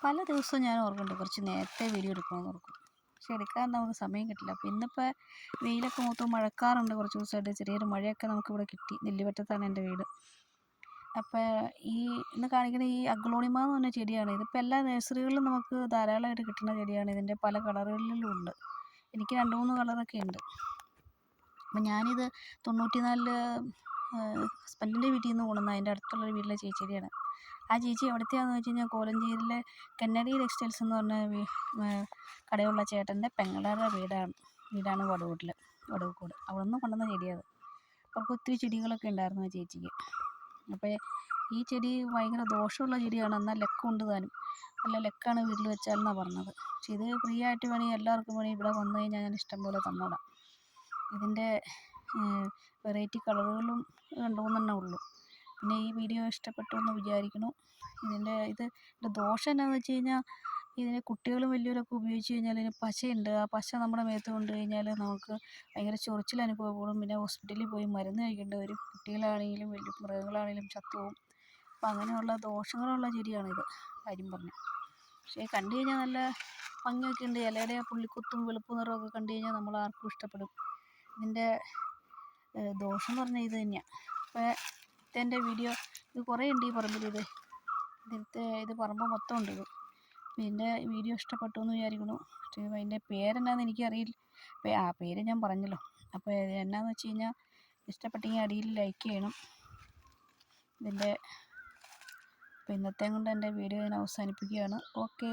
പല ദിവസവും ഞാൻ ഓർക്കുന്നുണ്ട് കുറച്ച് നേരത്തെ വീഡിയോ എടുക്കണമെന്ന് ഓർക്കും. പക്ഷെ എടുക്കാൻ നമുക്ക് സമയം കിട്ടില്ല. അപ്പോൾ ഇന്നിപ്പോൾ വെയിലൊക്കെ മൊത്തം മഴക്കാറുണ്ട്. കുറച്ച് ദിവസമായിട്ട് ചെറിയൊരു മഴയൊക്കെ നമുക്കിവിടെ കിട്ടി. നെല്ലിവറ്റത്താണ് എൻ്റെ വീട്. അപ്പോൾ ഇന്ന് കാണിക്കുന്ന ഈ അഗ്ലോണിമ എന്ന് പറഞ്ഞ ചെടിയാണ്. ഇതിപ്പോൾ എല്ലാ നഴ്സറികളിലും നമുക്ക് ധാരാളമായിട്ട് കിട്ടുന്ന ചെടിയാണ്. ഇതിൻ്റെ പല കളറുകളിലും ഉണ്ട്. എനിക്ക് 2-3 കളറൊക്കെ ഉണ്ട്. അപ്പം ഞാനിത് 94 ഹസ്ബൻഡിൻ്റെ വീട്ടിൽ നിന്ന് കൊണ്ടുവന്ന അതിൻ്റെ അടുത്തുള്ളൊരു വീട്ടിലെ ചേച്ചിയുടെയാണ്. ആ ചേച്ചി എവിടുത്തെയാണെന്ന് വെച്ച് കഴിഞ്ഞാൽ കോലഞ്ചേരിയിലെ കന്നഡി ടെക്സ്റ്റൈൽസ് എന്ന് പറഞ്ഞ കടയുള്ള ചേട്ടൻ്റെ പെങ്ങളുടെ വീടാണ് വടവുകോട്. അവിടെ നിന്ന് കൊണ്ടുവന്ന ചെടിയാണ്. അവർക്ക് ഒത്തിരി ചെടികളൊക്കെ ഉണ്ടായിരുന്നു ആ ചേച്ചിക്ക്. അപ്പോൾ ഈ ചെടി ഭയങ്കര ദോഷമുള്ള ചെടിയാണ്, എന്നാൽ ലക്കുണ്ട് താനും. നല്ല ലക്കാണ് വീട്ടിൽ വെച്ചാലെന്നാണ് പറഞ്ഞത്. പക്ഷെ ഇത് ഫ്രീ ആയിട്ട് വേണമെങ്കിൽ എല്ലാവർക്കും വേണമെങ്കിൽ ഇവിടെ വന്നു കഴിഞ്ഞാൽ ഞാൻ ഇഷ്ടം പോലെ തന്നോടാം. ഇതിൻ്റെ വെറൈറ്റി കളറുകളും 2-3 ഉള്ളൂ. പിന്നെ ഈ വീഡിയോ ഇഷ്ടപ്പെട്ടു എന്ന് വിചാരിക്കുന്നു. ഇതിൻ്റെ ദോഷം എന്താണെന്ന് വെച്ച് കഴിഞ്ഞാൽ ഇതിന് കുട്ടികളും വലിയവരൊക്കെ ഉപയോഗിച്ച് കഴിഞ്ഞാൽ ഇതിന് പശയുണ്ട്. ആ പശ നമ്മുടെ മേത്ത് കൊണ്ട് കഴിഞ്ഞാൽ നമുക്ക് ഭയങ്കര ചൊറിച്ചിൽ അനുഭവപ്പെടും. പിന്നെ ഹോസ്പിറ്റലിൽ പോയി മരുന്ന് കഴിക്കേണ്ടി വരും. കുട്ടികളാണെങ്കിലും വലിയ മൃഗങ്ങളാണെങ്കിലും ചത്തുപോകും. അപ്പോൾ അങ്ങനെയുള്ള ദോഷങ്ങളുള്ള ചെടിയാണിത്, കാര്യം പറഞ്ഞു. പക്ഷേ കണ്ടു കഴിഞ്ഞാൽ നല്ല ഭംഗിയൊക്കെ ഉണ്ട്. ഇലയുടെ പുള്ളിക്കുത്തും വെളുപ്പ് നിറമൊക്കെ കണ്ടു കഴിഞ്ഞാൽ നമ്മൾ ആർക്കും ഇഷ്ടപ്പെടും. ഇതിൻ്റെ ദോഷം എന്ന് പറഞ്ഞാൽ ഇത് തന്നെയാണ്. അപ്പോൾ ഇതെൻ്റെ വീഡിയോ ഇത് കുറേ ഉണ്ട് ഈ പറമ്പിൽ. ഇത് പറമ്പ് മൊത്തം ഉണ്ട്. പിന്നെ വീഡിയോ ഇഷ്ടപ്പെട്ടു എന്ന് വിചാരിക്കുന്നു. പക്ഷേ അതിൻ്റെ പേരെന്നാന്ന് എനിക്കറിയില്ല. പേര് ഞാൻ പറഞ്ഞല്ലോ. അപ്പോൾ എന്നാന്ന് വെച്ച് കഴിഞ്ഞാൽ ഇഷ്ടപ്പെട്ടെങ്കിൽ അടിയിൽ ലൈക്ക് ചെയ്യണം. ഇന്നത്തെ കൊണ്ട് എൻ്റെ വീഡിയോ ഞാൻ അവസാനിപ്പിക്കുകയാണ്. ഓക്കേ.